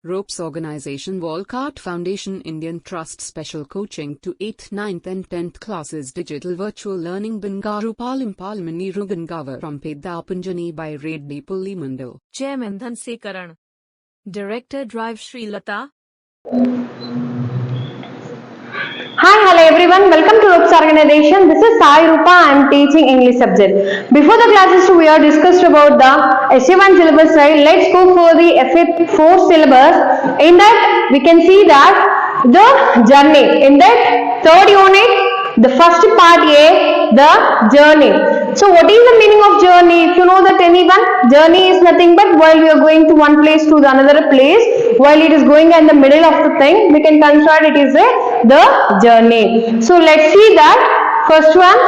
Ropes Organization Walcott Foundation Indian Trust Special Coaching to 8th, 9th and 10th Classes Digital Virtual Learning Bangaru Palimani Rugangavar from Pedapunjani by Reddy Pullimandal. Chairman Dhanse Karan. Director Drive Sri Lata. Hi, hello everyone. Welcome to Ropes Organization. This is Sai Rupa. I am teaching English subject. Before the classes, we have discussed about the SA1 syllabus, right? Let's go for the FA4 syllabus. In that, we can see that the journey. In that third unit, the first part A, the journey. So, what is the meaning of journey? If you know that anyone, journey is nothing but while we are going to one place to another place, while it is going in the middle of the thing, we can consider it is the journey. So let's see that first one.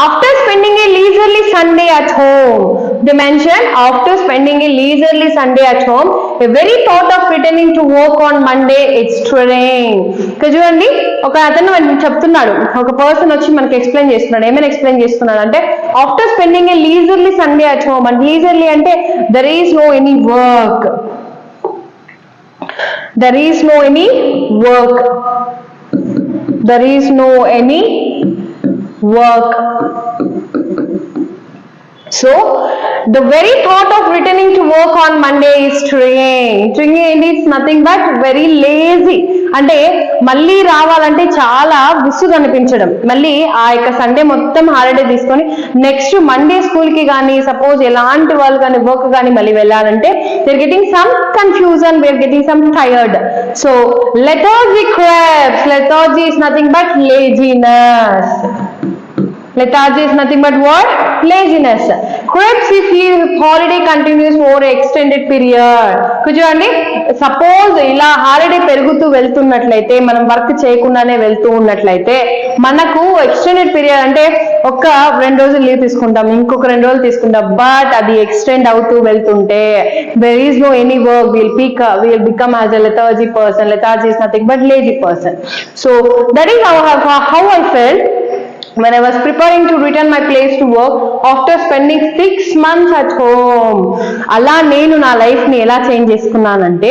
After spending a leisurely Sunday at home, they mentioned after spending a leisurely Sunday at home, a very thought of returning to work on Monday it's stirring. ఇక్కడ చూడండి ఒక అతను చెప్తున్నాడు, ఒక person వచ్చి మనకి explain చేస్తున్నాడు. ఏమైనా ఎక్స్ప్లెయిన్ చేస్తున్నాడు అంటే after spending a leisurely Sunday at home అంటే లీజర్లీ అంటే there is no any work. There is no any work. There is no any work. So, the very thought of returning to work on Monday is stirring. Stirring is nothing but very lazy. అంటే మళ్ళీ రావాలంటే చాలా విసుగు అనిపించడం. మళ్ళీ ఆ యొక్క Sunday మొత్తం హాలిడే తీసుకొని నెక్స్ట్ మండే స్కూల్ కి కానీ సపోజ్ ఎలాంటి వాళ్ళు కానీ వర్క్ కానీ మళ్ళీ వెళ్ళాలంటే they're getting some confusion, we're getting some tired. So lethargy creeps. Lethargy is nothing but laziness. Lethargy is nothing but what? Laziness. Creeps if holiday continues for extended period. చూడండి suppose ఇలా holiday పెరుగుతూ వెళ్తున్నట్లయితే మనం work చేయకుండానే వెళ్తూ ఉన్నట్లయితే మనకు extended period అంటే ఒక 2 రోజులు లీవ్ తీసుకుంటాం, ఇంకొక 2 రోజులు తీసుకుంటాం, బట్ అది ఎక్స్టెండ్ అవుతూ వెళ్తుంటే there is no any work, we'll become as a lethargy person. Lethargy is nothing but lazy person. So that is how I felt when I was preparing to return my place to work after spending 6 months at home. అలా నేను నా life ని ఎలా change చేసుకున్నానంటే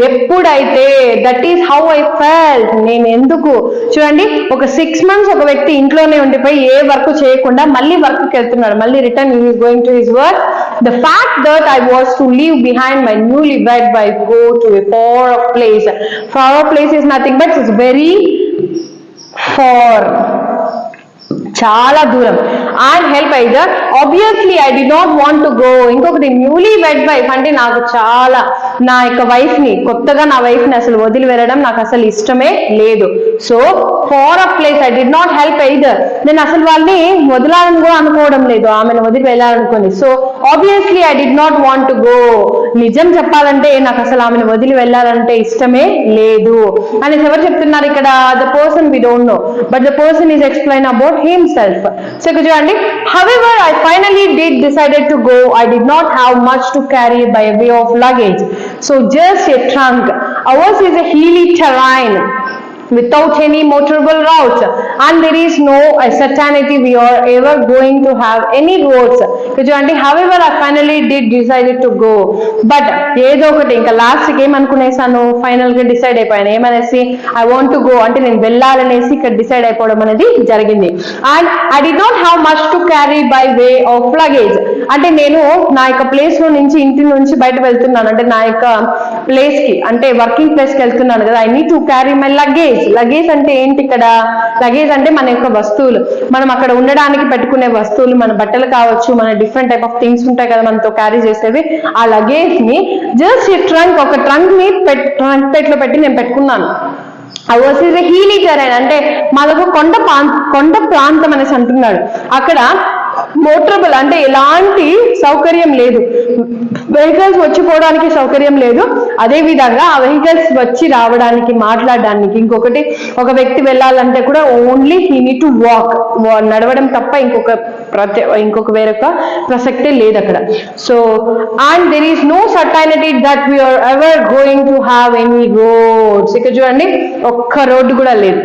ఎప్పుడైతే that is how I felt. నేను ఎందుకు చూడండి ఒక 6 months ఒక వ్యక్తి ఇంట్లోనే ఉండిపోయి ఏ వర్క్ చేయకుండా మళ్ళీ వర్క్ కి వెళ్తున్నాడు, మళ్ళీ return he is going to his work. The fact that I was to leave behind my newly wed wife, go to a far off place. Far off place is nothing but it's very far, చాలా దూరం. And help either obviously I did not want to go. ఇంకొకటి newly వెడ్ wife అంటే నాకు చాలా నా యొక్క wife ని కొత్తగా నా వైఫ్ ని అసలు వదిలి వెళ్ళడం నాకు అసలు ఇష్టమే లేదు. So far a place I did not help either. నేను అసలు వాళ్ళని వదలాలని కూడా అనుకోవడం లేదు, ఆమెను వదిలి వెళ్ళాలనుకోని. So obviously I did not want to go. నిజం చెప్పాలంటే నాకు అసలు ఆమెను వదిలి వెళ్ళాలంటే ఇష్టమే లేదు అని ఎవరు చెప్తున్నారు ఇక్కడ? The person we don't know, but the person is explain about himself. So చూడండి, however I finally decided to go. I did not have much to carry by way of luggage, so just a trunk. Ours is a hilly terrain without any motorable routes, and there is no certainty we are ever going to have any roads. చూడండి, however I finally decided to go, but ఏదో ఒకటి ఇంకా last కి ఏమనుకునేసాను, final గా decide అయిపోయాను. ఏమనేసి I want to go అంటే నేను వెళ్ళాలనేసి ఇక్కడ డిసైడ్ అయిపోవడం అనేది జరిగింది. And I did not have much to carry by way of luggage అంటే నేను నా యొక్క ప్లేస్ లో నుంచి ఇంటి నుంచి బయట వెళ్తున్నాను అంటే నా యొక్క ప్లేస్ కి అంటే వర్కింగ్ ప్లేస్ కి వెళ్తున్నాను కదా. I need to carry my luggage. Luggage అంటే ఏంటి ఇక్కడ? లగేజ్ అంటే మన యొక్క వస్తువులు, మనం అక్కడ ఉండడానికి పెట్టుకునే వస్తువులు, మన బట్టలు కావచ్చు, మన డిఫరెంట్ టైప్ ఆఫ్ థింగ్స్ ఉంటాయి కదా మనతో క్యారీ చేసేవి. ఆ లగేజ్ ని జస్ట్ ట్రంక్, ఒక ట్రంక్ ని ట్రంక్ పెట్లో పెట్టి నేను పెట్టుకున్నాను. Ours is a hilly terrain అంటే మాదొక కొండ ప్రాంతం అనేసి అంటున్నాడు. అక్కడ మోటరబుల్ అంటే ఎలాంటి సౌకర్యం లేదు, వెహికల్స్ వచ్చిపోవడానికి సౌకర్యం లేదు. అదే విధంగా ఆ వెహికల్స్ వచ్చి రావడానికి, మాట్లాడడానికి, ఇంకొకటి ఒక వ్యక్తి వెళ్ళాలంటే కూడా only he need to walk, నడవడం తప్ప ఇంకొక వేరొక ప్రసక్తే లేదు అక్కడ. So and there is no certainty that we are ever going to have any roads. ఇక్కడ చూడండి ఒక్క రోడ్డు కూడా లేదు.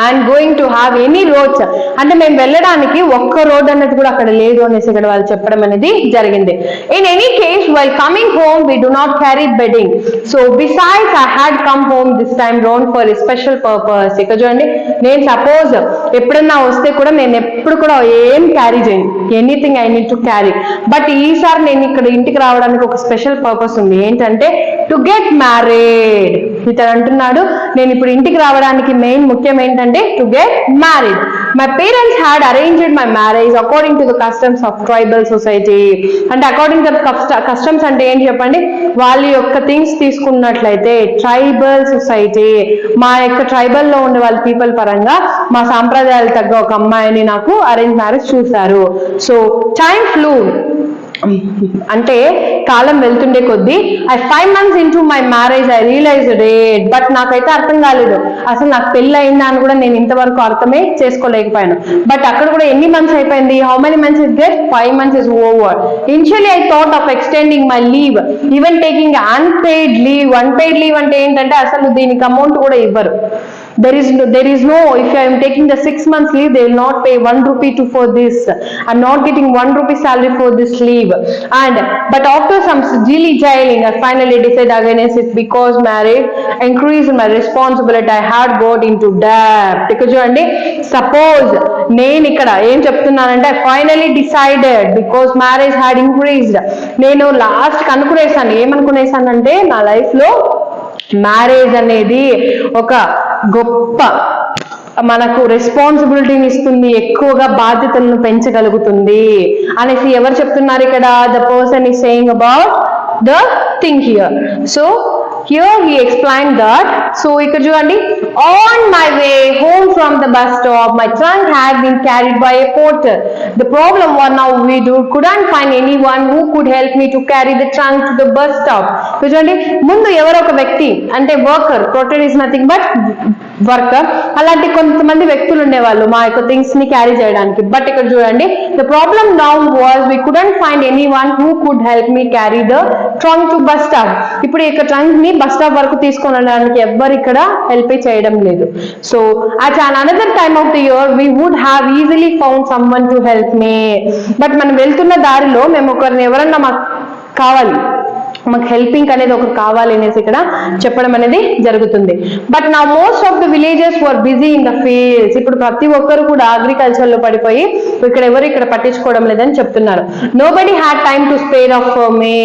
And going to have any roads, అంటే మేము వెళ్ళడానికి ఒక్క రోడ్ అన్నది కూడా అక్కడ లేదు అనేసి ఇక్కడ వాళ్ళు చెప్పడం అనేది జరిగింది. In any case while coming home we do not carry bedding, so besides I had come home this time round for a special purpose. ఇక్కడ చూడండి, నేను సపోజ్ ఎప్పుడన్నా వస్తే కూడా నేను ఎప్పుడు కూడా ఏం క్యారీ చేయను, anything I need to carry. But ఈసారి నేను ఇక్కడ ఇంటికి రావడానికి ఒక స్పెషల్ పర్పస్ ఉంది, ఏంటంటే టు గెట్ మ్యారీడ్. ఇతను అంటున్నాడు నేను ఇప్పుడు ఇంటికి రావడానికి మెయిన్ ముఖ్యం ఏంటంటే to get married. My parents had arranged my marriage according to the customs of tribal society. అంటే అకార్డింగ్ టు కస్టమ్స్ అంటే ఏంటి చెప్పండి, వాళ్ళ యొక్క థింగ్స్ తీసుకున్నట్లయితే ట్రైబల్ సొసైటీ, మా యొక్క ట్రైబల్ లో ఉండే వాళ్ళ పీపుల్ పరంగా మా సాంప్రదాయాలు తగ్గ ఒక అమ్మాయిని నాకు అరేంజ్ మ్యారేజ్ చూశారు. సో టైం ఫ్లూ, అంటే కాలం వెళ్తుండే కొద్దీ I 5 months into my marriage I realized it, but నాకైతే అర్థం కాలేదు, అసలు నాకు పెళ్లి అయిందా అని కూడా నేను ఇంతవరకు అర్థమే చేసుకోలేకపోయాను. బట్ అక్కడ కూడా ఎన్ని మంత్స్ అయిపోయింది, how many months is that, 5 months is over. Initially I thought of extending my leave, even taking unpaid leave. Unpaid leave అంటే ఏంటంటే అసలు దీనికి అమౌంట్ కూడా ఇవ్వరు. There is no, if I am taking the 6 months leave, they will not pay 1 rupee for this. I'm not getting 1 rupee salary for this leave. But after some jailing, I finally decided against it because marriage increased my responsibility. I had got into debt. Because చూడండి, suppose నేను ఇక్కడ ఏం చెప్తున్నానంటే I finally decided because marriage had increased. నేను last అనుకునేసాను, ఏమనుకునేసానంటే నా life లో marriage అనేది ఒక గొప్ప మనకు రెస్పాన్సిబిలిటీని ఇస్తుంది, ఎక్కువగా బాధ్యతలను పెంచగలుగుతుంది అనేసి ఎవరు చెప్తున్నారు ఇక్కడ, the person is saying about the thing here. So here he explained that, so ikkada chudandi, on my way home from the bus stop my trunk had been carried by a porter. The problem was now we couldn't find anyone who could help me to carry the trunk to the bus stop. Chudandi, mundu evaro oka vyakti ante worker, porter is nothing but worker, అలాంటి కొంతమంది వ్యక్తులు ఉండేవాళ్ళు మా యొక్క things ని carry చేయడానికి. But ఇక్కడ చూడండి, the problem now was we couldn't find anyone who could help me carry the trunk to bus stop. ఇప్పుడు ఈ ట్రంక్ ని బస్ స్టాప్ వరకు తీసుకొని వెళ్ళడానికి ఎవ్వరు ఇక్కడ హెల్ప్ చేయడం లేదు. So at another time of the year we would have easily found someone to help me. But మనం వెళ్తున్న దారిలో మేము ఒకరిని ఎవరన్నా మాకు కావాలి, మాకు హెల్పింగ్ అనేది ఒకరు కావాలి అనేసి ఇక్కడ చెప్పడం అనేది జరుగుతుంది. బట్ నా most of the villages were busy in the fields. ఇప్పుడు ప్రతి ఒక్కరు కూడా అగ్రికల్చర్ లో పడిపోయి ఇక్కడ ఎవరు ఇక్కడ పట్టించుకోవడం లేదని చెప్తున్నారు. Nobody had time to spare of for me.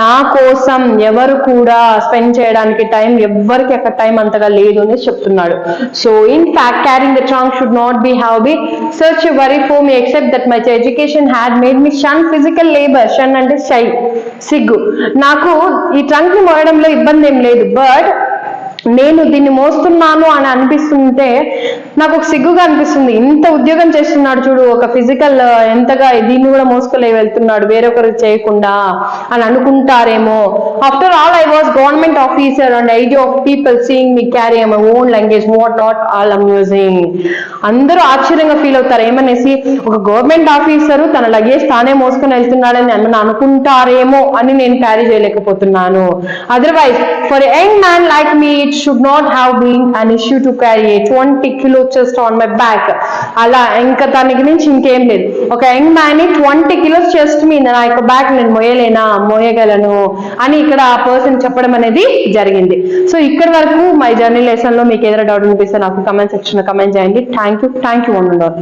నా కోసం ఎవరు కూడా స్పెండ్ చేయడానికి టైం ఎవ్వరికి అక్కడ టైం అంతగా లేదు అని చెప్తున్నాడు. So in fact carrying the trunk should not be have be such a worry for me except that my education had made me shun physical labour. Shun అంటే షై, సిగ్గు. నాకు ఈ ట్రంక్ ని మోయడంలో ఇబ్బంది ఏం లేదు, బట్ నేను దీన్ని మోస్తున్నాను అని అనిపిస్తుంటే నాకు ఒక సిగ్గుగా అనిపిస్తుంది. ఇంత ఉద్యోగం చేస్తున్నాడు చూడు, ఒక ఫిజికల్ ఎంతగా దీన్ని కూడా మోసుకొని వెళ్తున్నాడు వేరొకరు చేయకుండా అని అనుకుంటారేమో. After all I was government officer and idea of people seeing me carry my own luggage what not all amusing. అందరూ ఆశ్చర్యంగా ఫీల్ అవుతారు ఏమనేసి, ఒక గవర్నమెంట్ ఆఫీసరు తన లగేజ్ తానే మోసుకొని వెళ్తున్నాడని అనుకుంటారేమో అని నేను క్యారీ చేయలేకపోతున్నాను. Otherwise for a young man like me it should not have been an issue to carry a 20 kilo chest on my back. అలా ఇంకా దానికి నుంచి ఇంకేం లేదు. ఒక యంగ్ మ్యాన్ ని 20 kilos చెస్ట్ మీద నా యొక్క బ్యాగ్ నేను మోయగలను అని ఇక్కడ ఆ పర్సన్ చెప్పడం అనేది జరిగింది. సో ఇక్కడ వరకు మై జర్నీ లెసన్ లో మీకు ఏదైనా డౌట్ అనిపిస్తే నాకు కమెంట్ సెక్షన్ లో కమెంట్ చేయండి. Thank you one and all.